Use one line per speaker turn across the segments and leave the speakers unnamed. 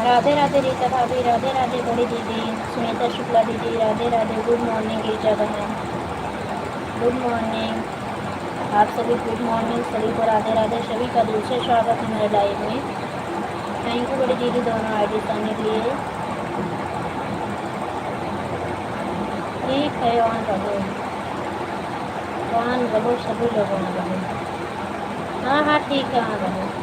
राधे राधे रीता भाभी, राधे राधे बड़ी दीदी, सुनीता शुक्ला दीदी, राधे राधे। गुड मॉर्निंग गिरिजा बहन, गुड मॉर्निंग। आप सभी गुड मॉर्निंग, सभी को राधे राधे, सभी का दिल से स्वागत है मेरे लाइव में। थैंक यू बड़ी दीदी दोनों आईडी आने के लिए। ठीक है, ऑन रहो, ऑन रहो, सभी लोग ऑन रहो। हाँ हाँ ठीक है, ऑन रहो।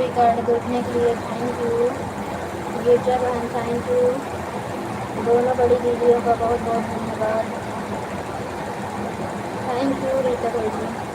भी कार्ड देखने के लिए थैंक यू। गिरजा बहन थैंक यू। दोनों बड़ी दीदियों का बहुत बहुत धन्यवाद। थैंक यू रीता भाई जी।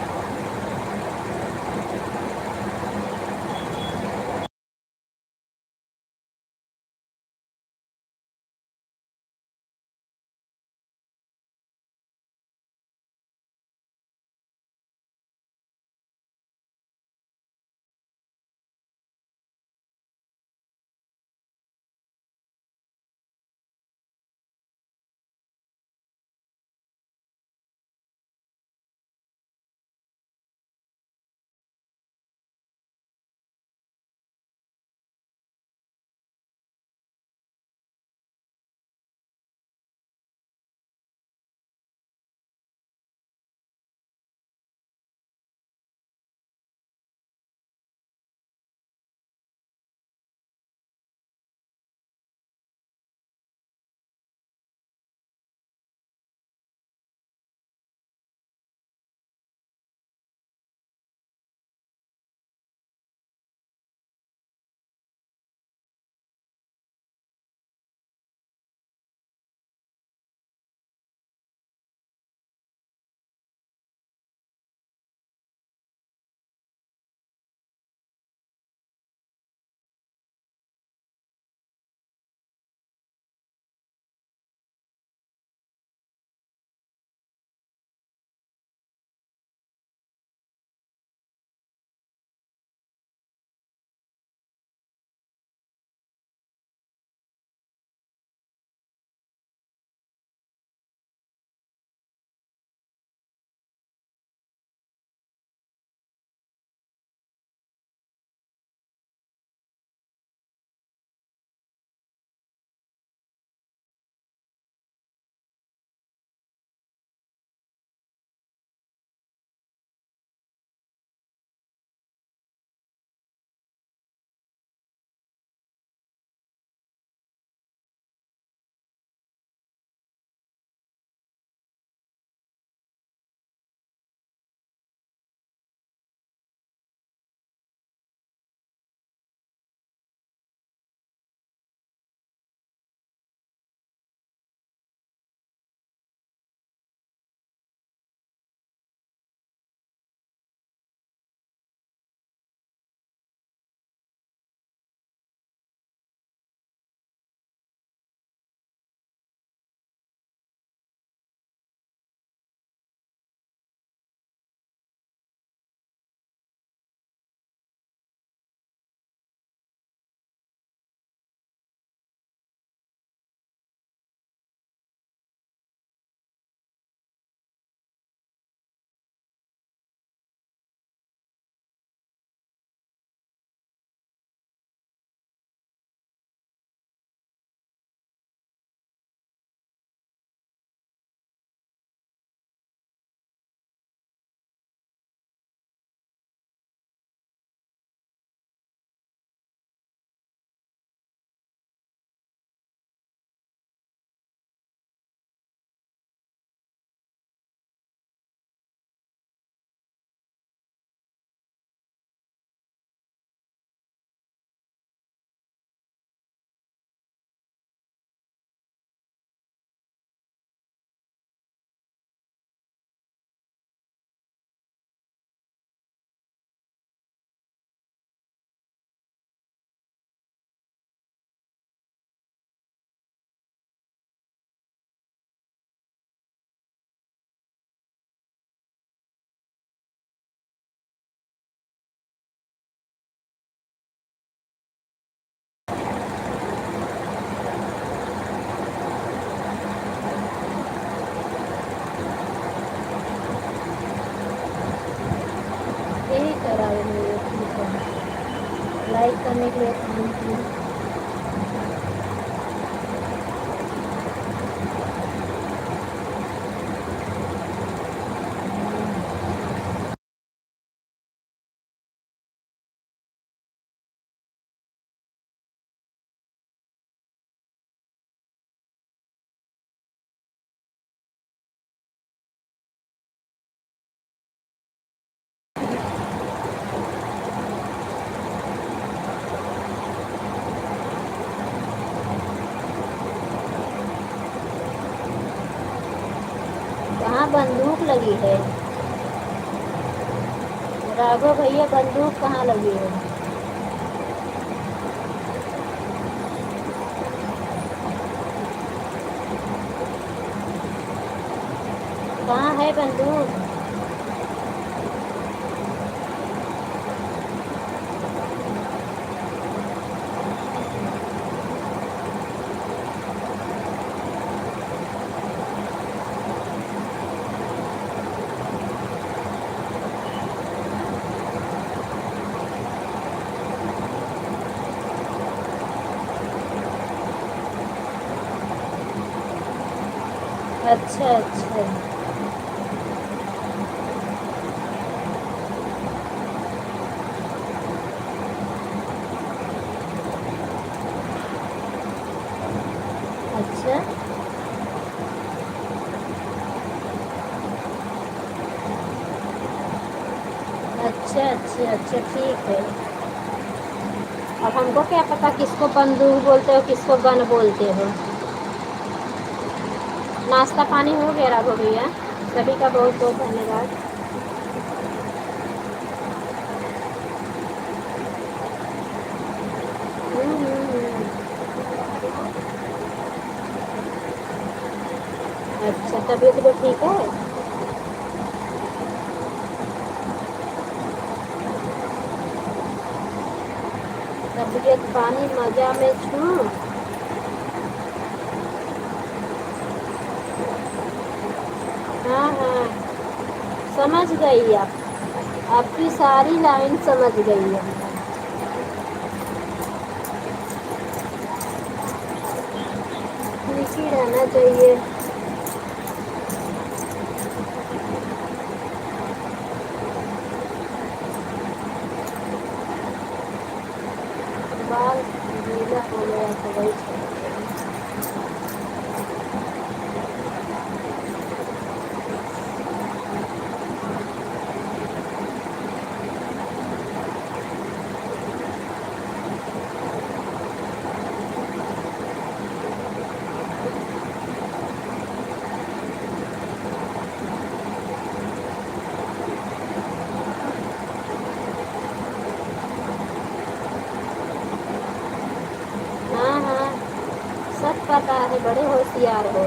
यही करा है मेरे ठीक है। लाइक करने के लिए थैंक यू। बंदूक लगी है। राघव भैया बंदूक कहाँ लगी है? कहाँ है बंदूक? अच्छा अच्छा। अच्छा अच्छा अच्छा अच्छा ठीक है। अब हमको क्या पता किसको बंदूक बोलते हो किसको गन बोलते हो। नाश्ता पानी हो गया राघव भैया? सभी का बहुत बहुत धन्यवाद। हम्म। अच्छा तबीयत तो ठीक है? तबीयत पानी मजा में छू। हाँ हाँ समझ गई आप। आपकी सारी लाइन समझ गई है। ठीक ही रहना चाहिए। बाल गीला हो गया तो वही छोड़। हाँ हाँ सब पता है बड़े होशियार हो।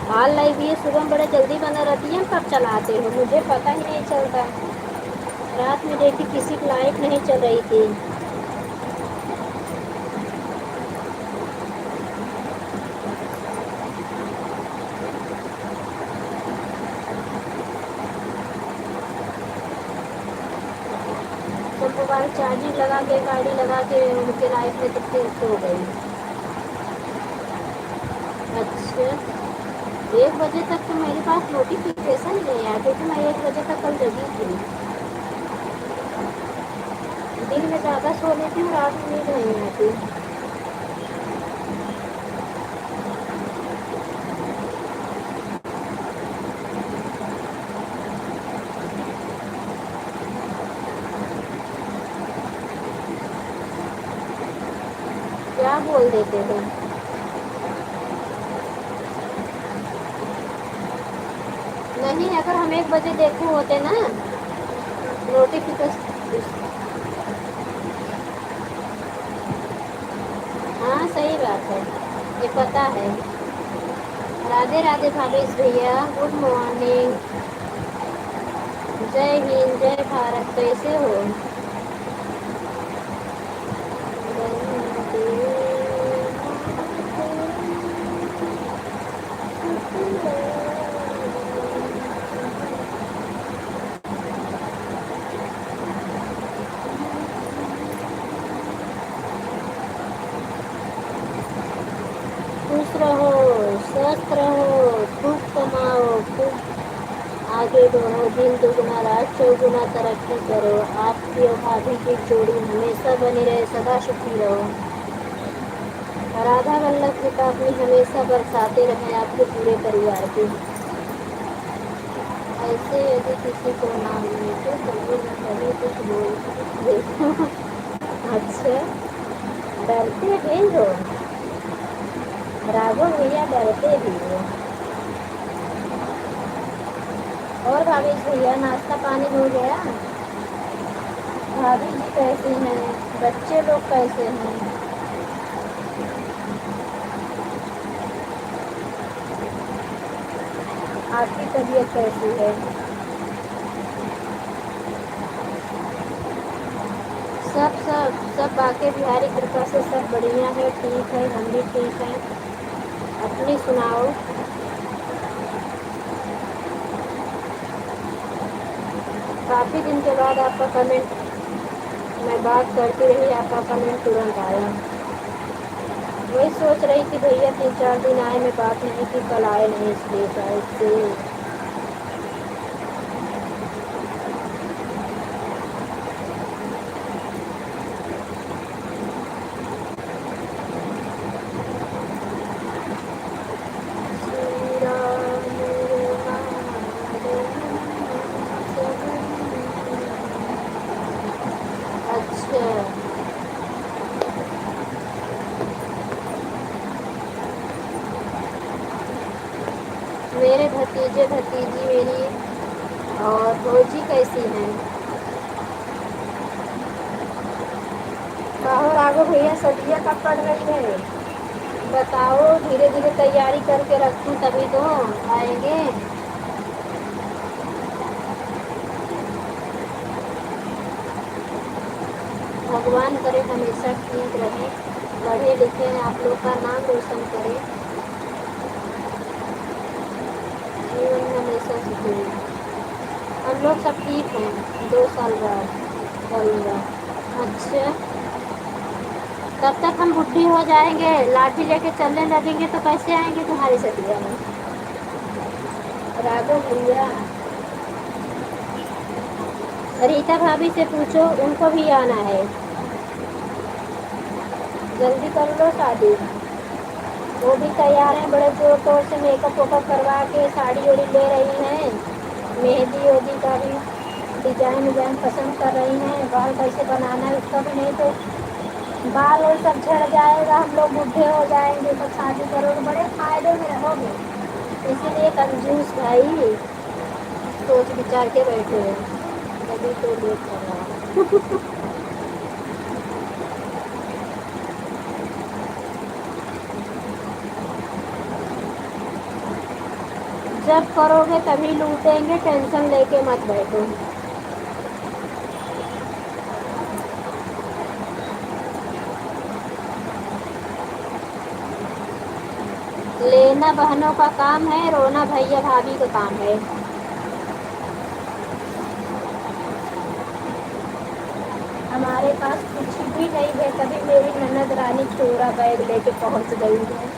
हाल लाइव ये सुबह में बड़े जल्दी बंद रहती है कब चलाते हो मुझे पता ही नहीं चलता। रात में देखी किसी की लाइट नहीं चल रही थी। तो मोबाइल चार्जिंग लगा के गाड़ी लगा के उनके लाइट में तो फिर सो गई। अच्छा 1 बजे तक तो मेरे पास नोटिफिकेशन नहीं आया क्योंकि मैं 1 बजे तक कल जगी थी। दिन में ज़्यादा सो लेती हूँ रात में नींद नहीं आती। क्या बोल देते हो? नहीं अगर हम 1 बजे देखे होते ना नोटिफिकेशन। हाँ सही बात है ये पता है। राधे राधे भावेश भैया गुड मॉर्निंग। जय हिंद जय भारत कैसे हो? खुश रहो स्वस्थ रहो खूब कमाओ खूब आगे बढ़ो दिन दुगुना रात चौगुना तरक्की करो। आपकी और भाभी की जोड़ी हमेशा बनी रहे सदा सुखी रहो। राधा वल्लभ की पापनी हमेशा बरसाते रहें आपके पूरे परिवार के। ऐसे यदि किसी को ना मिले तो कभी न कभी कुछ बोल देखो। अच्छा, डरते भी हो? राघव भैया डरते भी हो? और भाभी भैया नाश्ता पानी हो गया? भाभी जी कैसे हैं? बच्चे लोग कैसे हैं? आपकी तबीयत कैसी है? सब बाकी बिहारी कृपा से सब बढ़िया है, ठीक है, हम भी ठीक हैं। अपनी सुनाओ। काफ़ी दिन के बाद आपका कमेंट, मैं बात करती रही, आपका कमेंट तुरंत आया। वही सोच रही थी भैया 3-4 दिन आए, मैं बात नहीं की, कल आए नहीं इसलिए शायद से। श्री राम अच्छा, मेरे भतीजे भतीजी मेरी और भौजी कैसी हैं? कहो राघव भैया सदिया कब पड़ रही है? बताओ, धीरे धीरे तैयारी करके रखूं तभी तो आएंगे। भगवान करे हमेशा ठीक रहे, पढ़े लिखे आप लोग का नाम रोशन करे, जीवन में हमेशा सुखी। हम लोग सब ठीक हैं, 2 साल बाद करूँगा। अच्छा, तब तक हम बुढ़ी हो जाएंगे, लाठी लेके चलने लगेंगे तो कैसे आएंगे तुम्हारी सतिया में? राघव भैया, रीता भाभी से पूछो, उनको भी आना है। जल्दी कर लो शादी। वो भी तैयार हैं, बड़े जोर तोर से मेकअप वेकअप करवा के साड़ी ओड़ी ले रही हैं, मेहंदी वेहंदी का भी डिजाइन विजाइन पसंद कर रही हैं। बाल कैसे बनाना है उसका भी, नहीं तो बाल और सब झड़ जाएगा, हम लोग बूढ़े हो जाएंगे, तो शादी करोगे बड़े फायदे में रहोगे। इसीलिए कंजूस भाई सोच विचार के बैठे हैं, तभी तो लेट कर रहा है। जब करोगे तभी लूटेंगे, टेंशन लेके मत बैठो। लेना बहनों का काम है, रोना भैया भाभी का काम है। हमारे पास कुछ भी नहीं है, तभी मेरी ननद रानी चोरा बैग लेके पहुंच गई है।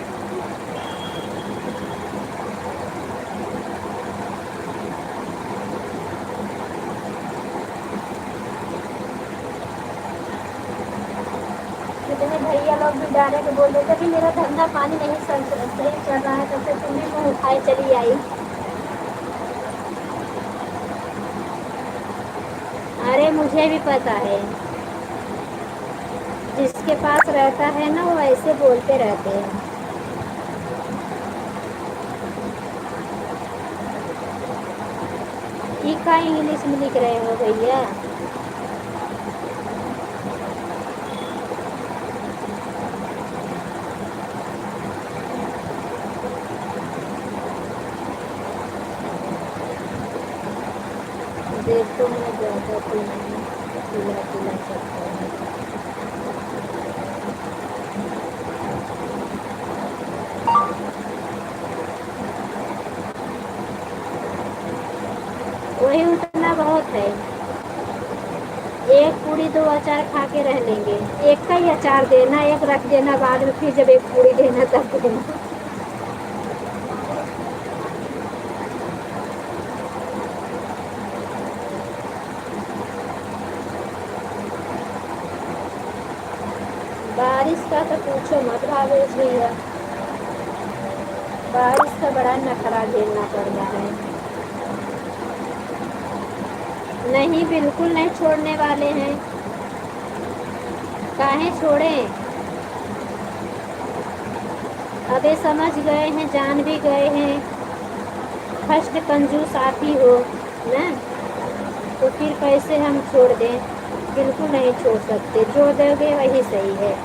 कितने भैया लोग भी डाले के बोल देते कि मेरा धंधा पानी नहीं सही चल रहा है, तब से तुम भी मुँह उठाए चली आई। अरे मुझे भी पता है, जिसके पास रहता है ना वो ऐसे बोलते रहते हैं। ठीक का इंग्लिश में लिख रहे हो भैया? देखो मैं ज़्यादा तो नहीं पिला सकता हूँ। वही उतना बहुत है, एक पूरी 2 अचार खा के रह लेंगे। एक का ही अचार देना, एक रख देना, बाद में फिर जब एक पूरी देना तब देना। बाय। बारिश का तो पूछो मत भावेश भैया, बारिश का बड़ा नखरा झेलना पड़ रहा है। नहीं, बिल्कुल नहीं छोड़ने वाले हैं। काहे छोड़ें? अबे समझ गए हैं, जान भी गए हैं, फर्स्ट कंजूस आप ही हो ना, तो फिर कैसे हम छोड़ दें? बिल्कुल नहीं छोड़ सकते, जो दोगे वही सही है।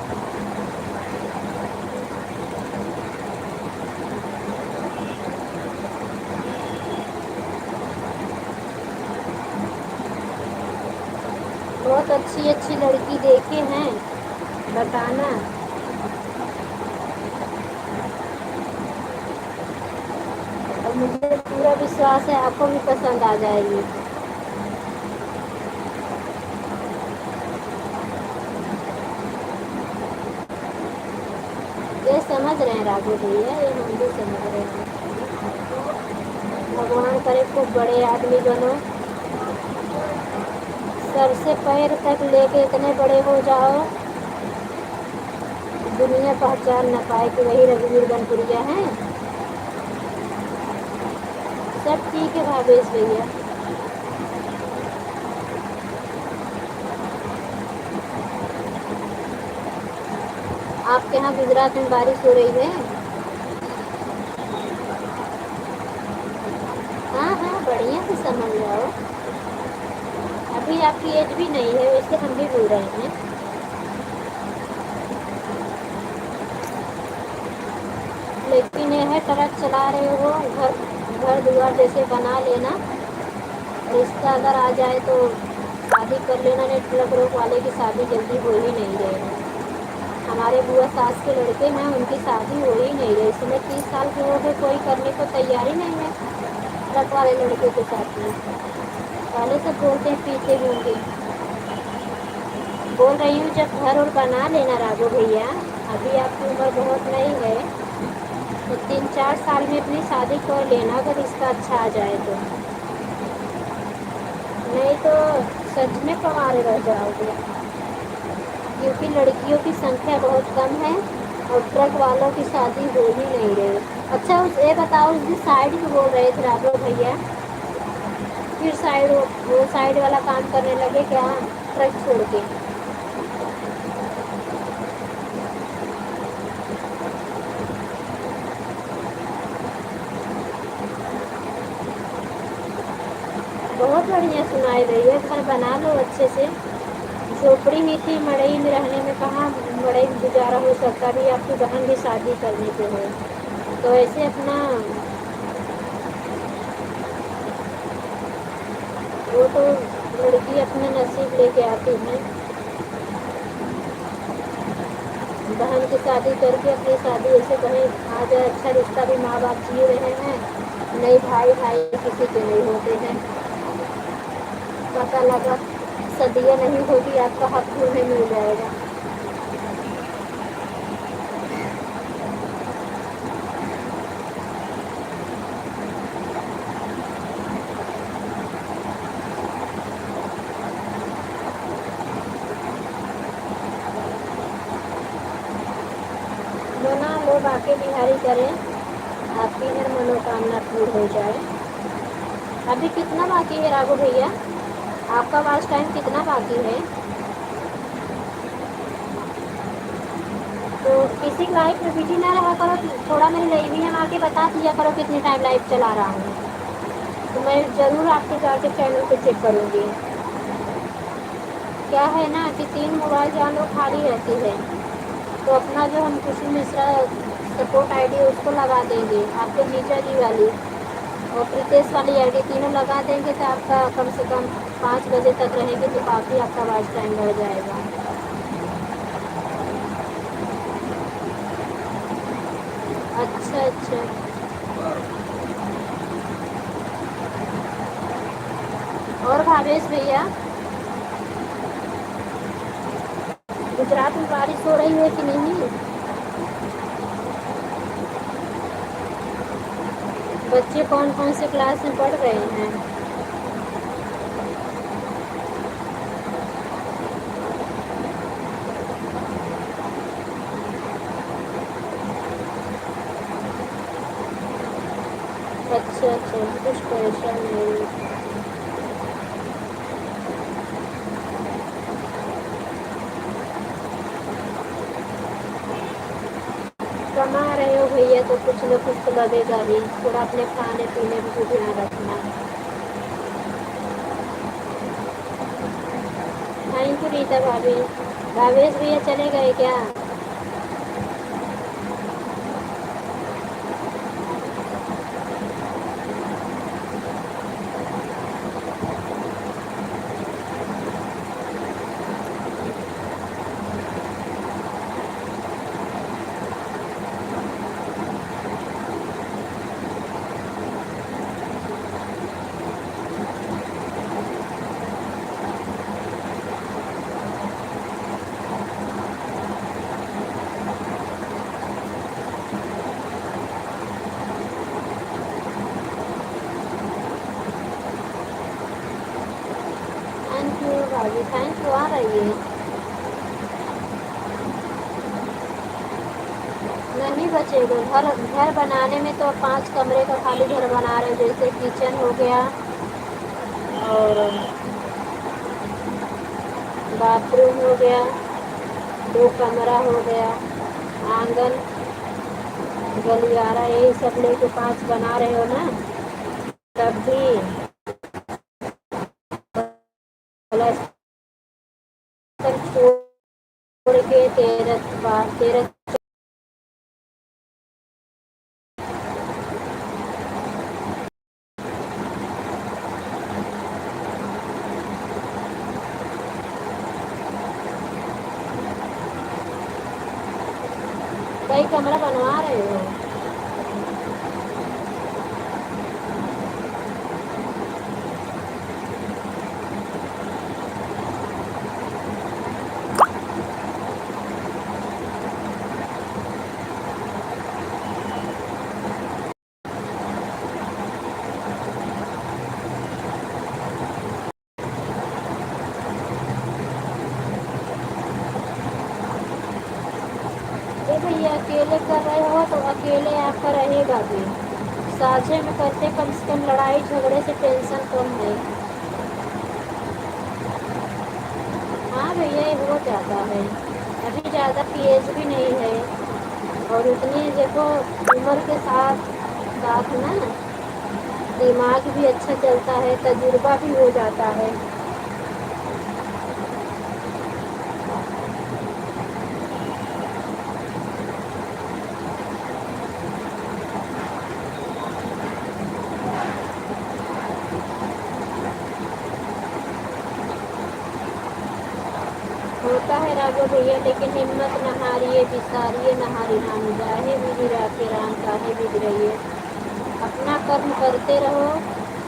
बहुत अच्छी अच्छी लड़की देखे हैं, बताना। और मुझे पूरा विश्वास है आपको भी पसंद आ जाएगी। ये समझ रहे हैं राघव भैया, ये हम भी समझ रहे हैं। भगवान करे खूब बड़े आदमी बनो, सर से पैर तक लेके इतने बड़े हो जाओ, दुनिया पहचान न पाए कि वही रघुवीर बनपुरिया हैं। सब ठीक है भावेश भैया। आपके यहाँ गुजरात में बारिश हो रही है? हाँ हाँ, बढ़िया से समझ जाओ। अभी आपकी एज भी नहीं है, वैसे हम भी बोल रहे हैं। लेकिन यह है, ट्रक चला रहे हो, घर घर दुआर जैसे बना लेना, रिश्ता अगर आ जाए तो शादी कर लेना, नहीं ट्रक रोक वाले की शादी जल्दी हो ही नहीं रही। हमारे बुआ सास के लड़के हैं, उनकी शादी हो ही नहीं रही, इसमें 30 साल के हो गए, कोई करने को तैयार ही नहीं है ट्रक वाले लड़के के साथ में। पहले से बोलते हैं पीछे होंगे। बोल रही हूँ जब घर और बना लेना राघव भैया, अभी आपकी उम्र बहुत नहीं है, तो 3-4 साल में अपनी शादी कर लेना, अगर इसका अच्छा आ जाए तो। नहीं तो सच में कुंवारे रह जाओगे, क्योंकि लड़कियों की संख्या बहुत कम है और ट्रक वालों की शादी हो ही नहीं रही। अच्छा, उस ये बताओ, उस दिन साइड में बोल रहे थे राघव भैया, फिर साइड वो साइड वाला काम करने लगे क्या ट्रक छोड़ के? बहुत बढ़िया सुनाई रही है, घर बना लो अच्छे से। झोपड़ी ही थी, मड़ई में रहने में कहाँ मड़ई में गुजारा हो सकता, भी आपकी बहन भी शादी करने को है, तो ऐसे अपना वो तो लड़की अपने नसीब लेके आती है। बहन की शादी करके अपनी शादी ऐसे कहीं आ जाए, अच्छा रिश्ता भी माँ बाप जी रहे हैं, नहीं भाई भाई किसी के नहीं होते हैं, पता लगा सदियाँ नहीं होगी, आपका हक में मिल जाएगा। बना लो, बाकी बिहारी करें, आपकी हर मनोकामना पूर्ण हो जाए। अभी कितना बाकी है राघव भैया? आपका वाच टाइम कितना बाकी है? तो किसी लाइफ में बिजी ना रहा करो, थोड़ा मेरी लाइव में आके बता दिया करो कितने टाइम लाइव चला रहा हूँ, तो मैं ज़रूर आपके जाके चैनल पे चेक करूँगी। क्या है ना कि 3 मोबाइल जहाँ लोग खाली रहती है, तो अपना जो हम खुशी मिश्रा सपोर्ट आईडी है उसको लगा देंगे, आपके जीजा जी वाली और प्रीतेश वाली आईडी, तीनों लगा देंगे, तो आपका कम से कम 5 बजे तक रहेगी, तो काफ़ी आपका वाच टाइम बढ़ जाएगा। अच्छा अच्छा। और भावेश भैया, गुजरात में बारिश हो रही है कि नहीं? बच्चे कौन कौन से क्लास में पढ़ रहे हैं? अच्छा अच्छा, कुछ क्वेश्चन नहीं। कमा रहे हो भैया तो कुछ न कुछ तो लगेगा ही, थोड़ा अपने खाने पीने में भी ध्यान रखना। थैंक यू रीता भाभी। भावेश भैया चले गए क्या? थैंक यू भाभी, थैंक यू। आ रही है। नहीं बचेगा। घर घर बनाने में तो 5 कमरे का खाली घर बना रहे हैं, जैसे किचन हो गया और बाथरूम हो गया, 2 कमरा हो गया, आंगन, गलियारा, यही सब लेके 5 बना रहे हो ना, तब भी प्लस्तर छोड़ के 13 कई कमरा बनवा रहे हो। ये भैया अकेले कर रहे हो तो अकेले आपका रहेगा भी, साझे में करते कम से कम लड़ाई झगड़े से टेंशन कम है। हाँ भैया ये हो जाता है। अभी ज़्यादा एज भी नहीं है और उतनी देखो उम्र के साथ साथ ना दिमाग भी अच्छा चलता है, तजुर्बा भी हो जाता है। होता है राघव भैया, लेकिन हिम्मत न हारिए, बिसारिए न हारी नाम, जाहे विधि राखे राम काहे विधि रहिए। अपना कर्म करते रहो,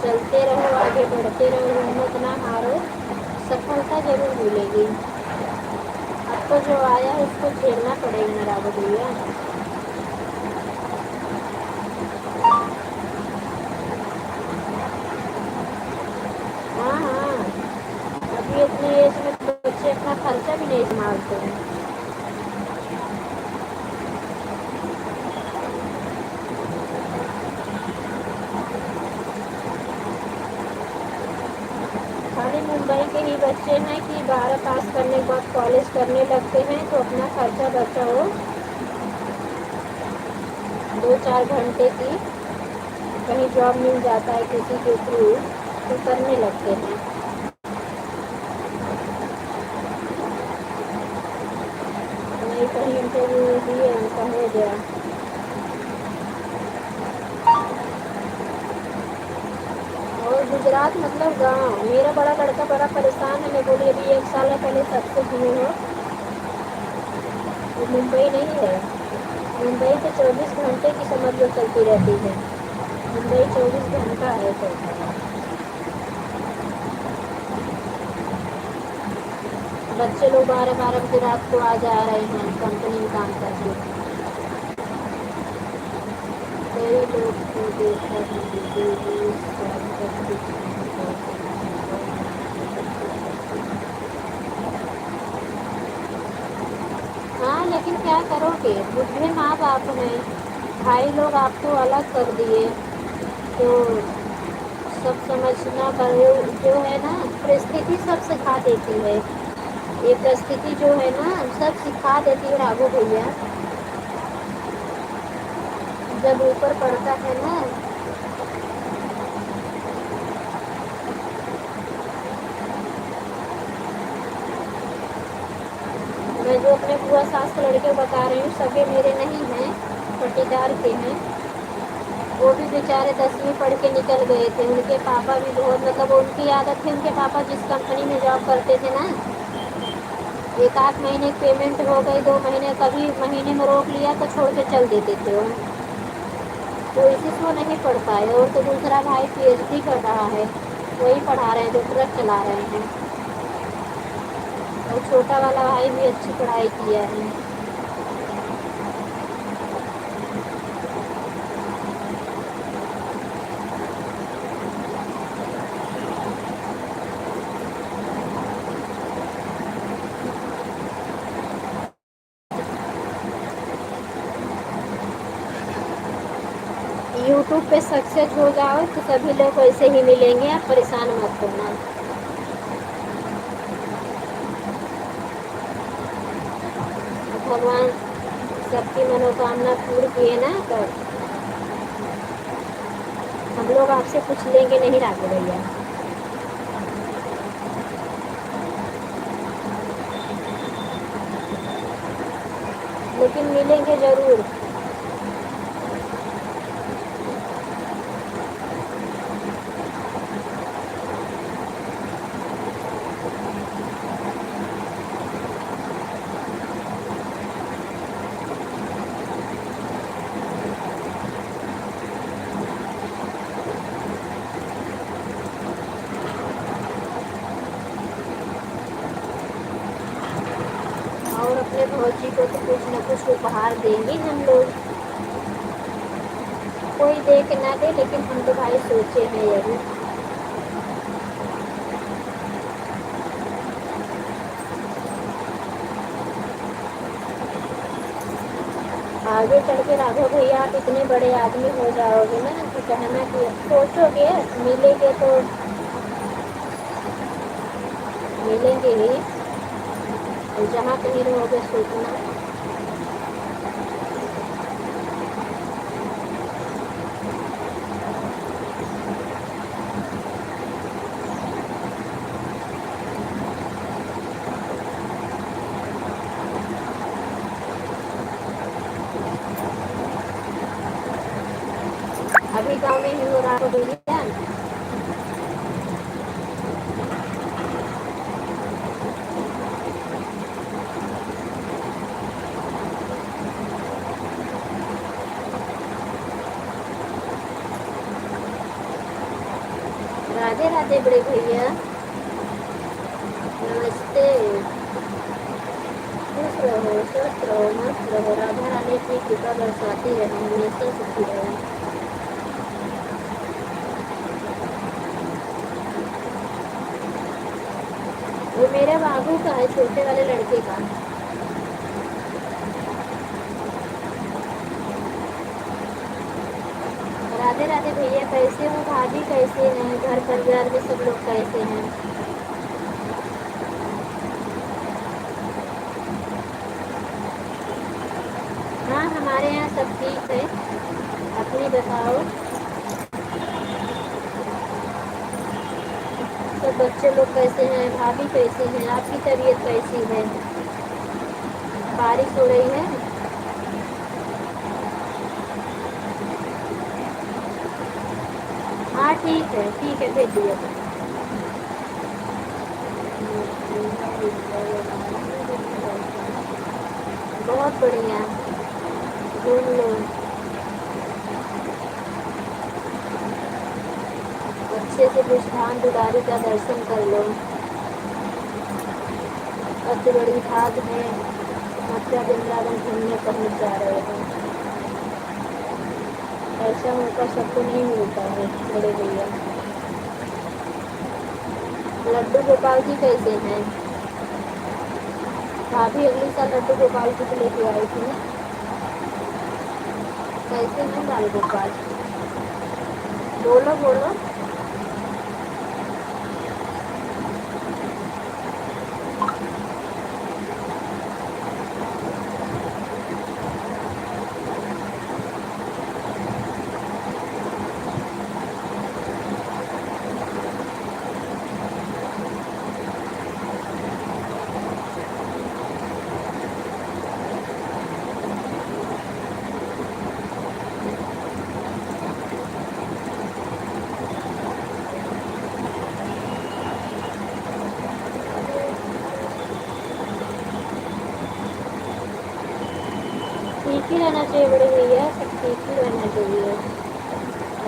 चलते रहो, आगे बढ़ते रहो, हिम्मत ना हारो, सफलता जरूर मिलेगी। आपको जो आया है उसको झेलना पड़ेगा ना राघव भैया। हाँ हाँ, अभी इतनी एज में तो बच्चे अपना खर्चा भी नहीं संभालते हैं। खाली मुंबई के ही बच्चे हैं कि 12 पास करने के बाद कॉलेज करने लगते हैं तो अपना खर्चा बचाओ, 2-4 घंटे की कहीं जॉब मिल जाता है किसी के थ्रू तो करने लगते हैं। नहीं कहीं इंटरव्यू दिए, उनका हो गया। और गुजरात मतलब गांव। मेरा बड़ा लड़का बड़ा परेशान है, मैं बोली अभी 1 साल पहले सबसे हुए हो, वो मुंबई नहीं है। मुंबई तो 24 घंटे की समझ लो चलती रहती है, मुंबई 24 घंटा है तो। बच्चे लोग 12-12 बजे रात को आ जा रहे हैं कंपनी में काम करके। कई लोग को देखा हाँ, लेकिन क्या करोगे, बुढ़े माँ बाप हैं, भाई लोग आपको अलग कर दिए, तो सब समझना पर जो है ना, परिस्थिति सब सिखा देती है। ये परिस्थिति जो है ना सब सिखा देती है राघव भैया। जब ऊपर पड़ता है ना, मैं जो अपने बुआ सास के लड़के बता रही हूँ, सगे मेरे नहीं हैं, पटीदार के हैं। वो भी बेचारे 10वीं पढ़ के निकल गए थे। उनके पापा भी बहुत, मतलब उनकी आदत थी, उनके पापा जिस कंपनी में जॉब करते थे ना, एक आध महीने पेमेंट हो गई, 2 महीने, कभी महीने में रोक लिया तो छोड़ के चल देते थे वो। तो इसी से वो नहीं पढ़ पाए। और तो दूसरा भाई PhD कर रहा है, वही पढ़ा रहे हैं, जो ट्रक चला रहे हैं। और छोटा वाला भाई भी अच्छी पढ़ाई किया है। यूट्यूब पे सक्सेस हो जाओ तो सभी लोग ऐसे ही मिलेंगे, आप परेशान मत होना। भगवान सबकी मनोकामना पूर्ण किए ना, तो हम लोग आपसे कुछ लेंगे नहीं राघव भैया। लेकिन मिलेंगे जरूर। और अपने भौजी को तो कुछ न कुछ उपहार देंगे हम लोग। कोई दे के ना दे, लेकिन हम तो भाई सोचे हैं यही। आगे चल के राघव भैया आप इतने बड़े आदमी हो जाओगे ना कि कहना कि सोचोगे, मिलेंगे तो मिलेंगे ही। और जहाँ कहीं रहोगे सोचना। अभी गाँव में ही हो राघव भैया। राधे राधे बड़े भैया, नमस्ते। खुश रहो, स्वस्थ रहो, मस्त रहो, राधा रानी की कृपा बरसाती रहे, हमेशा सुखी रहो। वो मेरे बाबू का है, छोटे वाले लड़के का। राधे राधे भैया, कैसे हो? भाभी कैसे हैं? घर परिवार में सब लोग कैसे हैं? हाँ, हमारे यहाँ सब ठीक है। अपनी बताओ। सब बच्चे लोग कैसे हैं? भाभी कैसे हैं? आपकी तबीयत कैसी है? बारिश हो रही है? हाँ ठीक है, भेज दिया। बहुत बढ़िया, घूम लो, अच्छे से विष्ठान दुलारी का दर्शन कर लो। अति बड़ी भाग में मथुरा वृंदावन घूमने पहुँच जा रहे हो। ऐसा मौका सबको नहीं मिलता है बड़े भैया। लड्डू गोपाल जी कैसे हैं? भाभी अगले साल लड्डू गोपाल जी को लेके आई थी ना। कैसे हैं बाल गोपाल? बोलो बोलो। ठीक ही रहना चाहिए बड़े भैया, सब ठीक ही रहना चाहिए।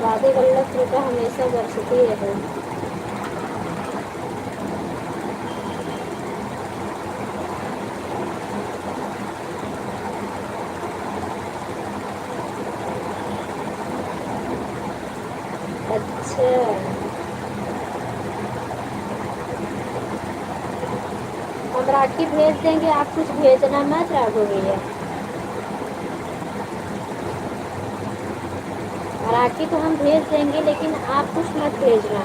राधे वल्लभ कृपा हमेशा बरसती रहे। अच्छा, हम राखी भेज देंगे, आप कुछ भेजना मत राघो भैया। राखी तो हम भेज देंगे लेकिन आप कुछ मत भेजना।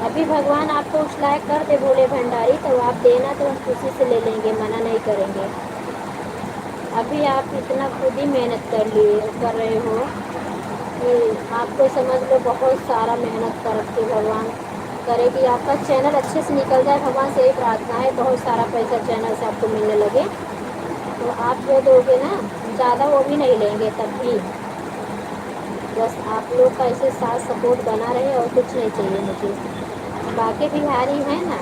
अभी भगवान आपको उस लायक कर दे भोले भंडारी, तो आप देना तो हम खुशी से ले लेंगे, मना नहीं करेंगे। अभी आप इतना खुद ही मेहनत कर रहे हो कि आपको समझ लो बहुत सारा मेहनत करके भगवान करे कि आपका चैनल अच्छे से निकल जाए। भगवान से यही प्रार्थना है, बहुत सारा पैसा चैनल से आपको मिलने लगे। तो आप जो दोगे ना, ज़्यादा वो भी नहीं लेंगे तब भी, बस आप लोग का ऐसे साथ सपोर्ट बना रहे और कुछ नहीं चाहिए मुझे। बाकी बिहारी हैं ना,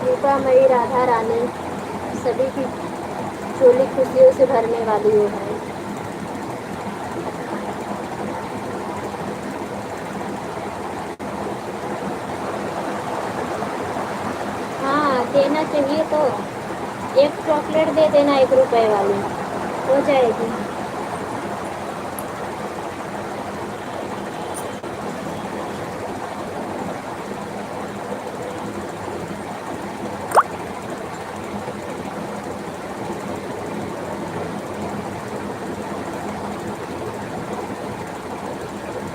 कृपा मई राधा रानी सभी की झोली खुशियों से भरने वाली वो है। हाँ देना चाहिए, तो एक चॉकलेट दे देना 1 रुपए वाली, हो जाएगी।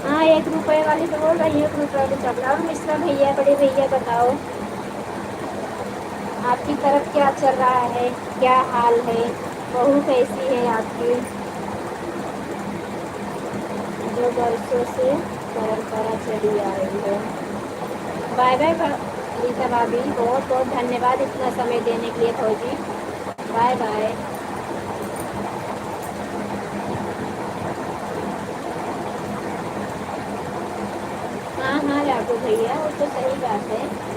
हाँ 1 रुपए वाली तो बोल रही है, 1 रुपए वाली चॉकलेट। और मिश्रा भैया, बड़े भैया बताओ, आपकी तरफ क्या चल रहा है, क्या हाल है, बहू कैसी है आपकी, जो बरसों से परंपरा चली आ रही है। बाय बाय रीता भाभी, बहुत बहुत धन्यवाद इतना समय देने के लिए फौजी। Bye bye. हाँ हाँ लाडू भैया, वो तो सही बात है।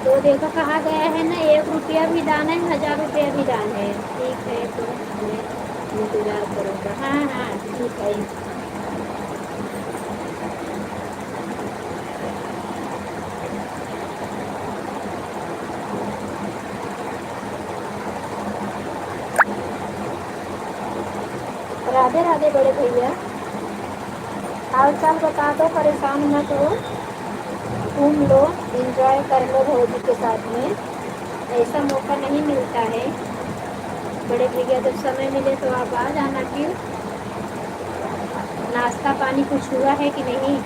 तो देखो कहा गया है ना, 1 रुपया भी दान है, 1000 रुपया भी दान है। ठीक है, तो मैं इंतजार करूँगा। हाँ हाँ ठीक है। राधे राधे बड़े भैया, हाल चाल बता दो, परेशान मत हो, घूम लो, एंजॉय कर लो भौजी के साथ में। ऐसा मौका नहीं मिलता है बड़े भैया, जब समय मिले तो आप आ जाना। फिर नाश्ता पानी कुछ हुआ है कि नहीं?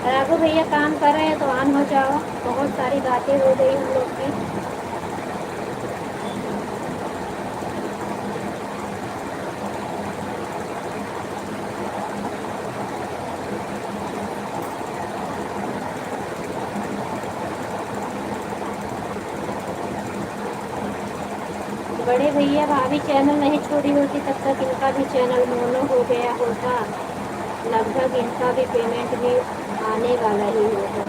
राघव भैया काम कर रहे हैं तो ऑन हो जाओ, बहुत सारी बातें हो गई हम लोग की। बड़े भैया भाभी चैनल नहीं छोड़ी होती तब तक इनका भी चैनल मोनो हो गया होता, लगभग इनका भी पेमेंट भी आने वाला ही होगा।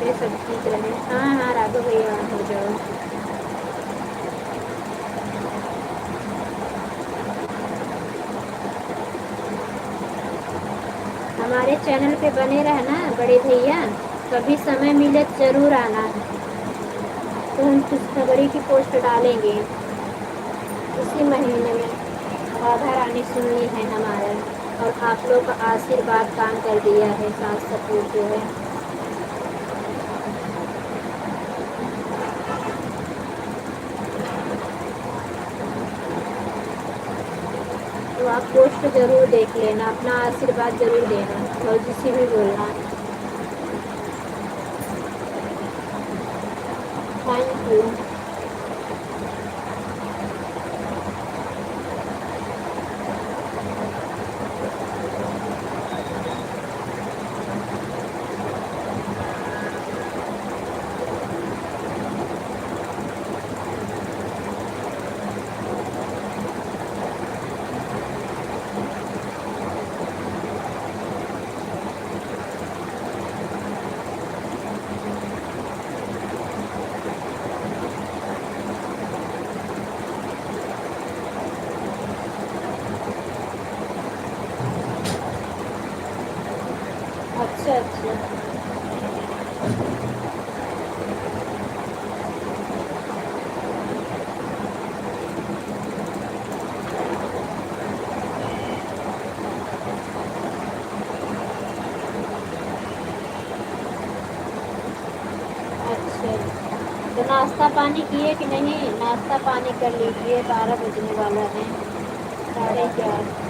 रहे, सब ठीक रहे। हाँ हाँ राघव भैया हो जाओ। हमारे चैनल पे बने रहना बड़े भैया, कभी समय मिले तो ज़रूर आना, तो हम खुशखबरी की पोस्ट डालेंगे इसी महीने में। राधा रानी सुन ली है हमारा, और आप लोग का आशीर्वाद काम कर दिया है, साथ सपोर्ट जो है। तो आप पोस्ट ज़रूर देख लेना, अपना आशीर्वाद ज़रूर देना, भौजी से भी बोलना। Thank you. अच्छा अच्छा। अच्छा, तो नाश्ता पानी किए कि नहीं? नाश्ता पानी कर लीजिए, 12 बजने वाला है, 4:30।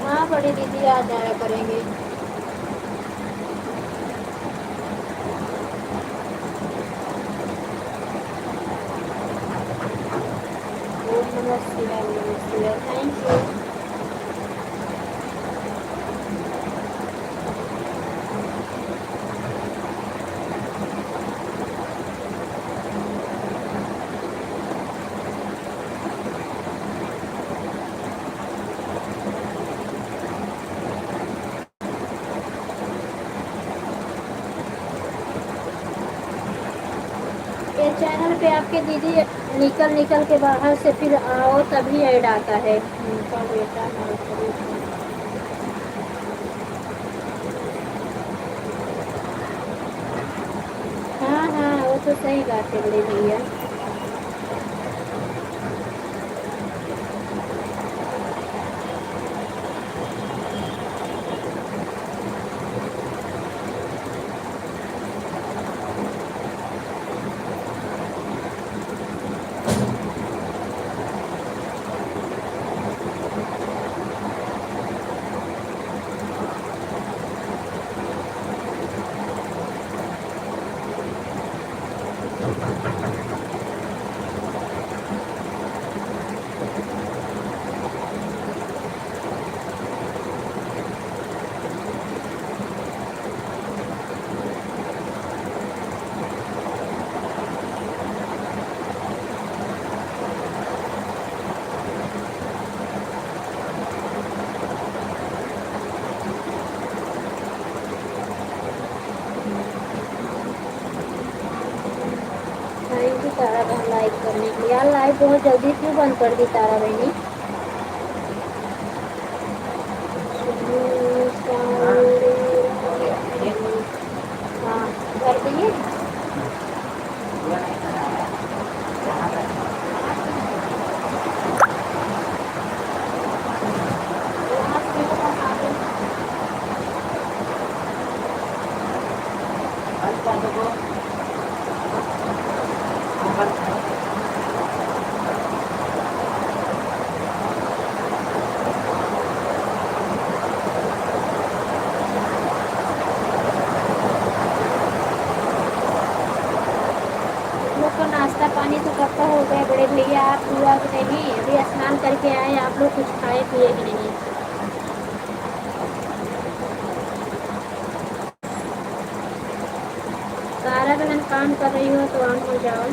हाँ बड़ी दीदी आ जाया करेंगे। ओम नमः शिवाय, ओम नमः शिवाय। Thank you. ये चैनल पे आपके दीदी निकल निकल के बाहर से फिर आओ तभी ऐड आता है उनका बेटा है। हाँ हाँ वो तो सही बात है बड़े भैया। थैंक यू तारा बहन लाइक करने के लिए। यार लाइव बहुत जल्दी क्यों बंद कर दी तारा बहनी? हाँ कर दिए। तो कब का हो गया बड़े भैया, आप हुआ कि नहीं? अभी स्नान करके आए, आप लोग कुछ खाए पिए कि नहीं? सारा बहन काम कर रही हो तो ऑन हो जाओ।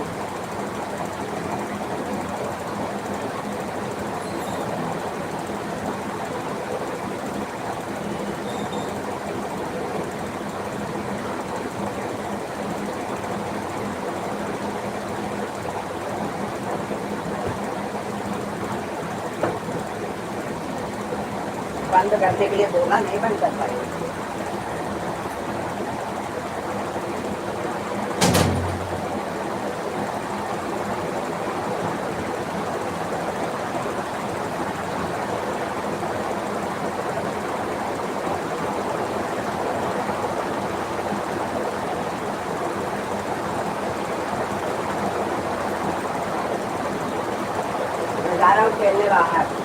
बंद करने के लिए बोला, नहीं बंद कर पाई। मैं जा रहा हूँ खेलने बाहर।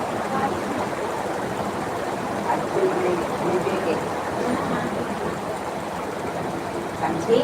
समझी?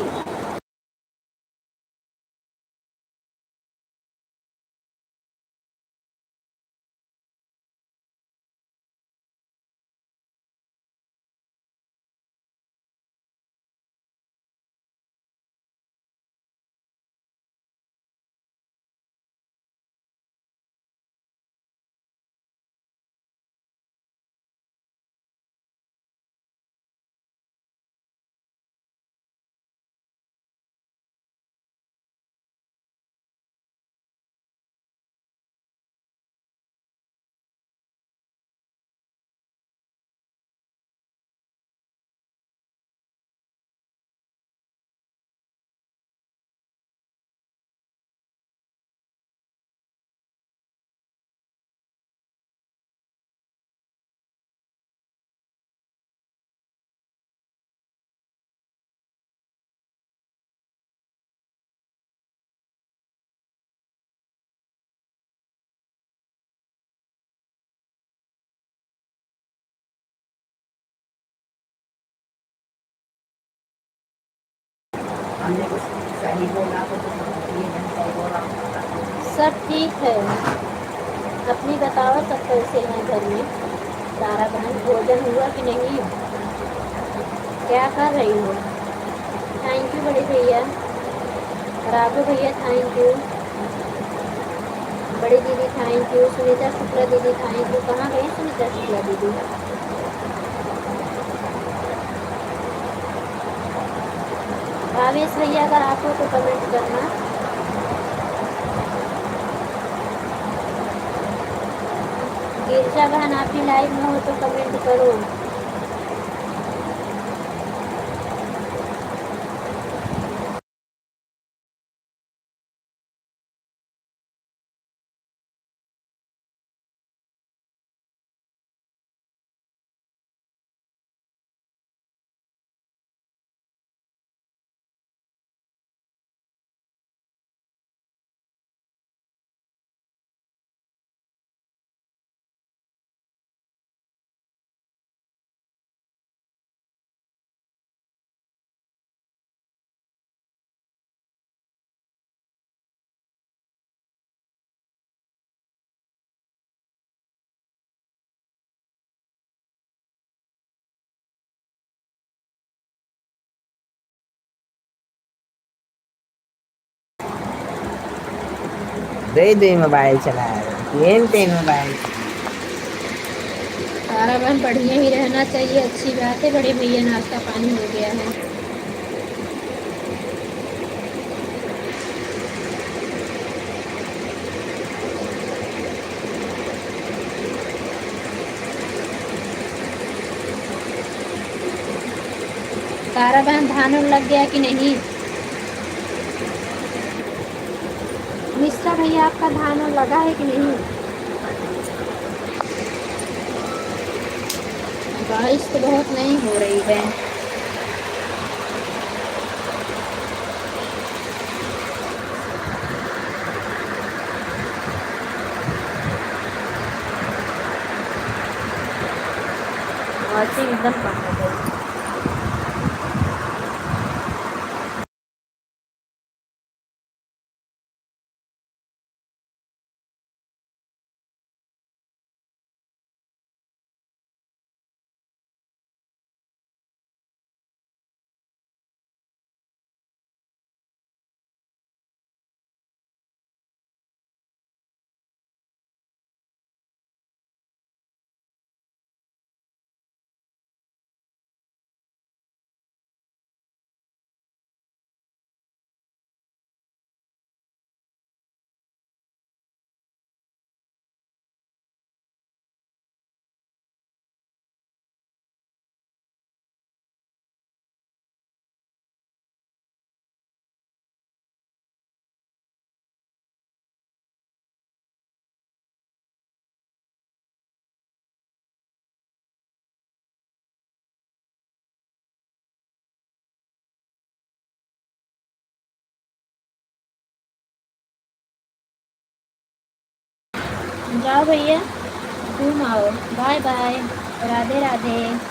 हमने कुछ सही बोला तो ये नहीं सही बोला।
सब ठीक है। अपनी बताओ, सब कैसे हैं घर में? सारा बहन भोजन हुआ कि नहीं? क्या कर रही हो? थैंक यू बड़े भैया। राघव भैया थैंक यू। बड़ी दीदी थैंक यू। सुनीता शुक्ला दीदी थैंक यू। कहाँ गई सुनीता शुक्ला दीदी? भावेश भैया अगर आप हो तो कमेंट करना। गिरजा बहन आप भी लाइव में हो तो कमेंट करो।
दे दे मोबाइल चला गेम पे मोबाइल।
सारा बहन बढ़िया ही रहना चाहिए, अच्छी बात है। बड़े भैया नाश्ता पानी हो गया है। सारा बहन धान लग गया कि नहीं? मिश्रा भैया आपका धान लगा है कि नहीं? बारिश तो बहुत नहीं हो रही है। वॉचिंग एकदम कम हो गई। जाओ भैया, घूम आओ, बाय बाय, राधे राधे।